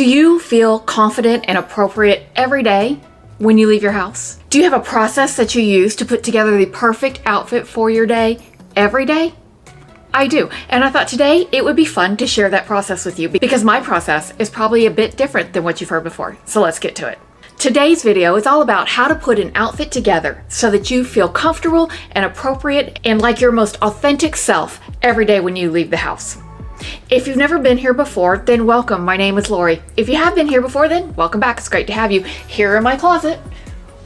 Do you feel confident and appropriate every day when you leave your house? Do you have a process that you use to put together the perfect outfit for your day every day? I do, and I thought today it would be fun to share that process with you because my process is probably a bit different than what you've heard before. So let's get to it. Today's video is all about how to put an outfit together so that you feel comfortable and appropriate and like your most authentic self every day when you leave the house. If you've never been here before, then welcome. My name is Lori. If you have been here before, then welcome back. It's great to have you here in my closet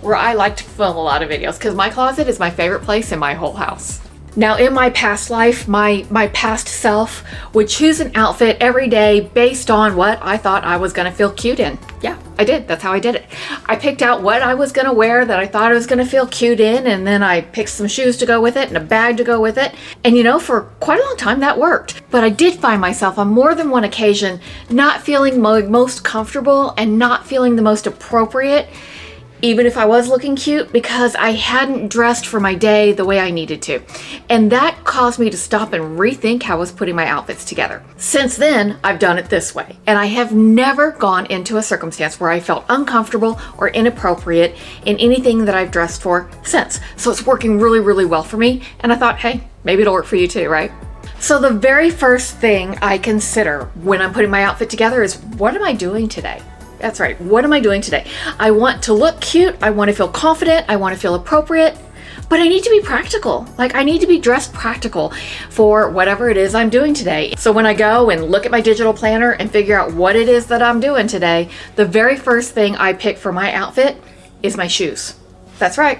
where I like to film a lot of videos because my closet is my favorite place in my whole house. Now, in my past life, my past self would choose an outfit every day based on what I thought I was going to feel cute in. Yeah, I did. That's how I did it. I picked out what I was going to wear that I thought I was going to feel cute in, and then I picked some shoes to go with it and a bag to go with it. And you know, for quite a long time that worked. But I did find myself on more than one occasion not feeling most comfortable and not feeling the most appropriate, even if I was looking cute, because I hadn't dressed for my day the way I needed to. And that caused me to stop and rethink how I was putting my outfits together. Since then, I've done it this way, and I have never gone into a circumstance where I felt uncomfortable or inappropriate in anything that I've dressed for since. So it's working really, really well for me, and I thought, hey, maybe it'll work for you too, right? So the very first thing I consider when I'm putting my outfit together is, what am I doing today? That's right. What am I doing today? I want to look cute. I want to feel confident. I want to feel appropriate, but I need to be practical. Like, I need to be dressed practical for whatever it is I'm doing today. So when I go and look at my digital planner and figure out what it is that I'm doing today, the very first thing I pick for my outfit is my shoes. That's right.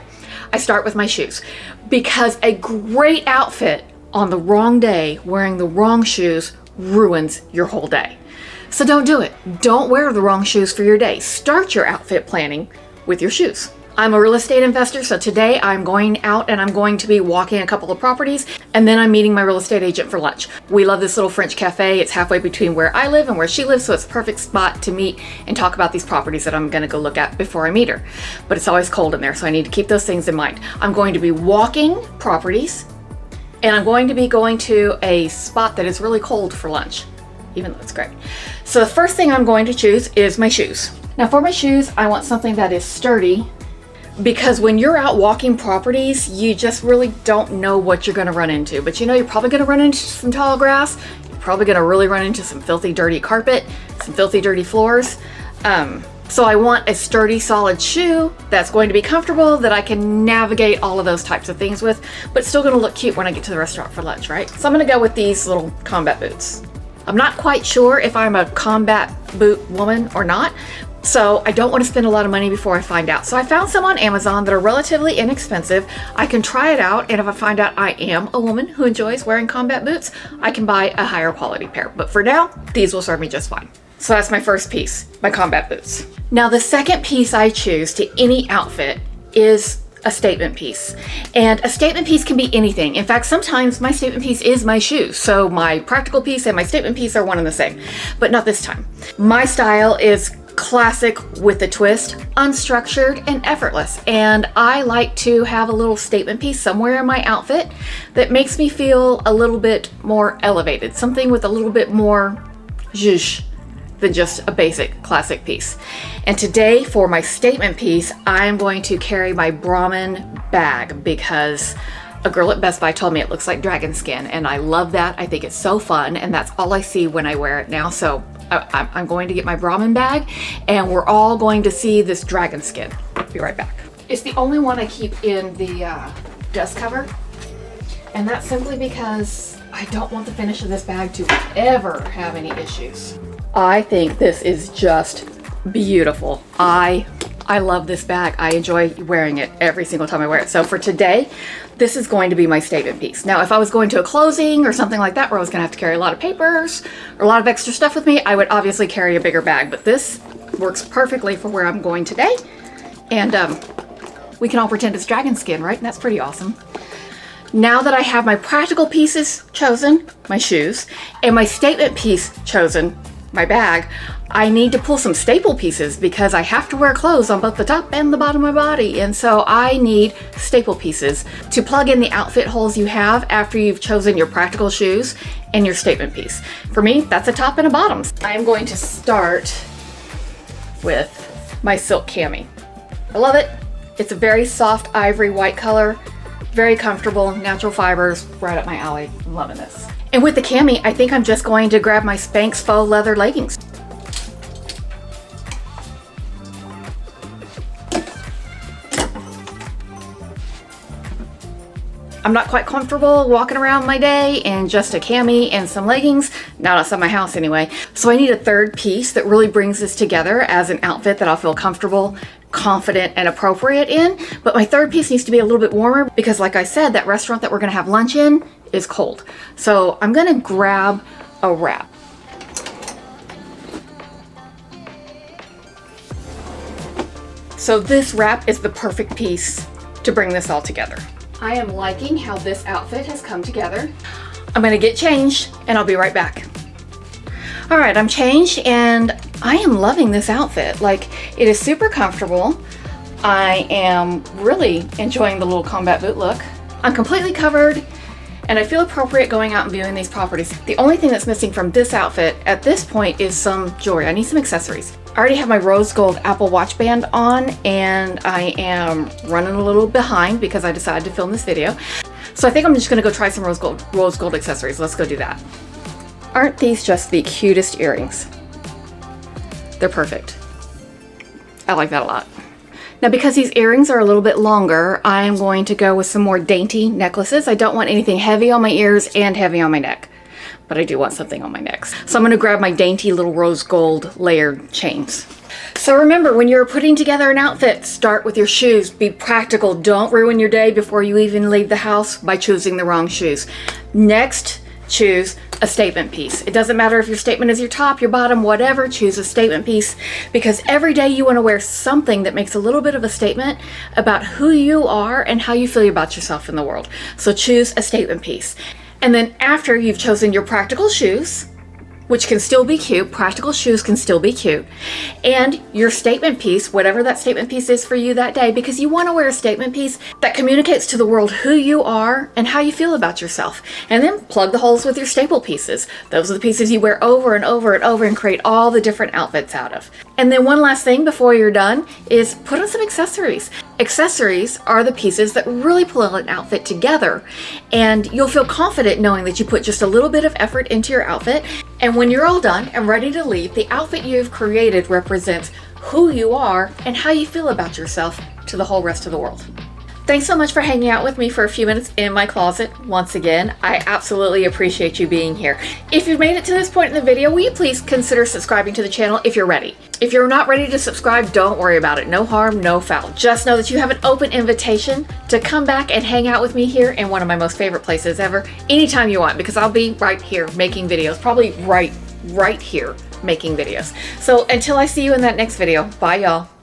I start with my shoes because a great outfit on the wrong day wearing the wrong shoes ruins your whole day. So don't do it. Don't wear the wrong shoes for your day. Start your outfit planning with your shoes. I'm a real estate investor, so today I'm going out and I'm going to be walking a couple of properties, and then I'm meeting my real estate agent for lunch. We love this little French cafe. It's halfway between where I live and where she lives, so it's a perfect spot to meet and talk about these properties that I'm gonna go look at before I meet her. But it's always cold in there, so I need to keep those things in mind. I'm going to be walking properties, and I'm going to be going to a spot that is really cold for lunch, even though it's great. So the first thing I'm going to choose is my shoes. Now for my shoes, I want something that is sturdy, because when you're out walking properties, you just really don't know what you're gonna run into. But you know, you're probably gonna run into some tall grass, you're probably gonna really run into some filthy, dirty carpet, some filthy, dirty floors. So I want a sturdy, solid shoe that's going to be comfortable, that I can navigate all of those types of things with, but still gonna look cute when I get to the restaurant for lunch, right? So I'm gonna go with these little combat boots. I'm not quite sure if I'm a combat boot woman or not, so I don't want to spend a lot of money before I find out. So I found some on Amazon that are relatively inexpensive. I can try it out, and if I find out I am a woman who enjoys wearing combat boots, I can buy a higher quality pair. But for now, these will serve me just fine. So that's my first piece, my combat boots. Now the second piece I choose to any outfit is a statement piece. And a statement piece can be anything. In fact, sometimes my statement piece is my shoes. So my practical piece and my statement piece are one and the same, but not this time. My style is classic with a twist, unstructured and effortless. And I like to have a little statement piece somewhere in my outfit that makes me feel a little bit more elevated, something with a little bit more zhuzh than just a basic classic piece. And today for my statement piece, I'm going to carry my Brahmin bag because a girl at Best Buy told me it looks like dragon skin, and I love that. I think it's so fun, and that's all I see when I wear it now. So I'm going to get my Brahmin bag, and we're all going to see this dragon skin. Be right back. It's the only one I keep in the dust cover, and that's simply because I don't want the finish of this bag to ever have any issues. I think this is just beautiful. I love this bag. I enjoy wearing it every single time I wear it. So for today, this is going to be my statement piece. Now, if I was going to a closing or something like that where I was gonna have to carry a lot of papers or a lot of extra stuff with me, I would obviously carry a bigger bag, but this works perfectly for where I'm going today. And we can all pretend it's dragon skin, right? And that's pretty awesome. Now that I have my practical pieces chosen, my shoes, and my statement piece chosen, my bag, I need to pull some staple pieces because I have to wear clothes on both the top and the bottom of my body. And so I need staple pieces to plug in the outfit holes you have after you've chosen your practical shoes and your statement piece. For me, that's a top and a bottom. I'm going to start with my silk cami. I love it. It's a very soft ivory white color, very comfortable, natural fibers, right up my alley. I'm loving this. And with the cami, I think I'm just going to grab my Spanx faux leather leggings. I'm not quite comfortable walking around my day in just a cami and some leggings, not outside my house anyway. So I need a third piece that really brings this together as an outfit that I'll feel comfortable, confident, and appropriate in. But my third piece needs to be a little bit warmer because, like I said, that restaurant that we're gonna have lunch in is cold. So I'm gonna grab a wrap. So this wrap is the perfect piece to bring this all together. I am liking how this outfit has come together. I'm gonna get changed and I'll be right back. All right, I'm changed and I am loving this outfit. Like, it is super comfortable. I am really enjoying the little combat boot look. I'm completely covered and I feel appropriate going out and viewing these properties. The only thing that's missing from this outfit at this point is some jewelry. I need some accessories. I already have my rose gold Apple Watch band on and I am running a little behind because I decided to film this video. So I think I'm just gonna go try some rose gold accessories. Let's go do that. Aren't these just the cutest earrings? They're perfect. I like that a lot. Now, because these earrings are a little bit longer, I'm going to go with some more dainty necklaces. I don't want anything heavy on my ears and heavy on my neck, but I do want something on my neck. So I'm gonna grab my dainty little rose gold layered chains. So remember, when you're putting together an outfit, start with your shoes. Be practical. Don't ruin your day before you even leave the house by choosing the wrong shoes. Next, choose a statement piece. It doesn't matter if your statement is your top, your bottom, whatever, choose a statement piece, because every day you want to wear something that makes a little bit of a statement about who you are and how you feel about yourself in the world. So choose a statement piece. And then after you've chosen your practical shoes, which can still be cute, practical shoes can still be cute, and your statement piece, whatever that statement piece is for you that day, because you want to wear a statement piece that communicates to the world who you are and how you feel about yourself. And then plug the holes with your staple pieces. Those are the pieces you wear over and over and over and create all the different outfits out of. And then one last thing before you're done is put on some accessories. Accessories are the pieces that really pull an outfit together, and you'll feel confident knowing that you put just a little bit of effort into your outfit. And when you're all done and ready to leave, the outfit you've created represents who you are and how you feel about yourself to the whole rest of the world. Thanks so much for hanging out with me for a few minutes in my closet. Once again, I absolutely appreciate you being here. If you've made it to this point in the video, will you please consider subscribing to the channel if you're ready? If you're not ready to subscribe, don't worry about it. No harm, no foul. Just know that you have an open invitation to come back and hang out with me here in one of my most favorite places ever, anytime you want, because I'll be right here making videos, probably right here making videos. So until I see you in that next video, bye y'all.